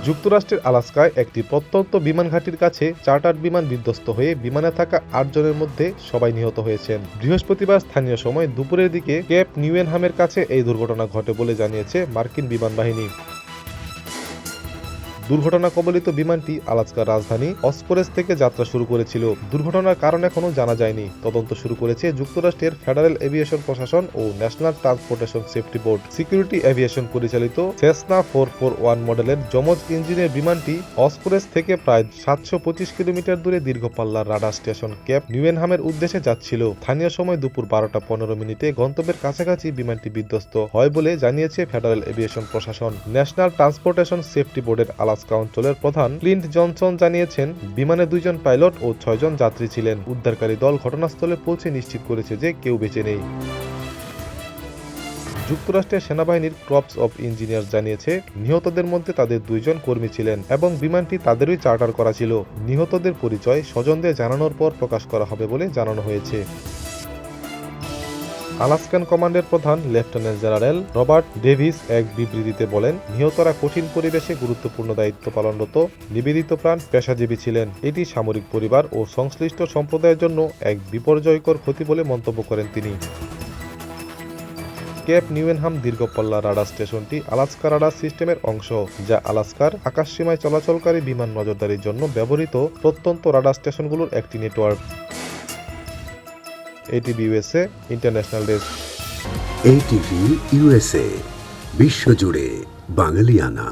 যুক্তরাষ্ট্রের আলাস্কায় একটি প্রত্যন্ত বিমান ঘাঁটির কাছে চার্টার্ড বিমান বিধ্বস্ত হয়ে বিমানে থাকা ৮ জনের মধ্যে সবাই নিহত হয়েছেন। বৃহস্পতিবার স্থানীয় সময় দুপুরের দিকে কেপ নিউয়েনহামের কাছে এই দুর্ঘটনা ঘটে বলে জানিয়েছে মার্কিন বিমান বাহিনী। দুর্ঘটনা কবলিত বিমানটি আলাস্কার রাজধানী অসকোরেজ থেকে যাত্রা শুরু করেছিল। দুর্ঘটনার কারণ এখনও জানা যায়নি। তদন্ত শুরু করেছে যুক্তরাষ্ট্রের ফেডারেল এভিয়েশন প্রশাসন ও national transportation safety board. Security aviation পরিচালিত সেসনা 441 মডেলের যমজ ইঞ্জিনের বিমানটি অসকোরেজ থেকে প্রায় ৭২৫ কিলোমিটার দূরে দীর্ঘ পাল্লার রাডার স্টেশন কেপ নিউয়েনহামের উদ্দেশ্যে যাচ্ছিল। স্থানীয় সময় দুপুর ১২টা ১৫ মিনিটে গন্তব্যের কাছাকাছি বিমানটি বিধ্বস্ত হয় বলে জানিয়েছে ফেডারেল এভিয়েশন প্রশাসন। ন্যাশনাল ট্রান্সপোর্টেশন সেফটি বোর্ডের আলাস্কা অঞ্চলের প্রধান ক্লিন্ট জনসন জানিয়েছেন, বিমানে ২ জন পাইলট ও ৬ জন যাত্রী ছিলেন। উদ্ধারকারী দল ঘটনাস্থলে পৌঁছে নিশ্চিত করেছে যে কেউ বেঁচে নেই। যুক্তরাষ্ট্রের সেনাবাহিনীর ক্রপস অফ ইঞ্জিনিয়ার্স জানিয়েছে, নিহতদের মধ্যে তাদের ২ জন কর্মী ছিলেন এবং বিমানটি তাদেরই চার্টার করা ছিল। নিহতদের পরিচয় স্বজনদের জানানোর পর প্রকাশ করা হবে বলে জানানো হয়েছে। আলাস্কান কমান্ডের প্রধান লেফটেন্যান্ট জেনারেল রবার্ট ডেভিস এক বিবৃতিতে বলেন, নিহতরা কঠিন পরিবেশে গুরুত্বপূর্ণ দায়িত্ব পালনরত নিবেদিত প্রাণ পেশাজীবী ছিলেন। এটি সামরিক পরিবার ও সংশ্লিষ্ট সম্প্রদায়ের জন্য এক বিপর্যয়কর ক্ষতি বলে মন্তব্য করেন তিনি। কেপ নিউয়েনহাম দীর্ঘপাল্লা রাডার স্টেশনটি আলাস্কা রাডার সিস্টেমের অংশ, যা আলাস্কার আকাশসীমায় চলাচলকারী বিমান নজরদারির জন্য ব্যবহৃত প্রত্যন্ত রাডার স্টেশনগুলোর একটি network. ATV USA international desk. ATV USA, বিশ্বজুড়ে বাঙালিয়ানা।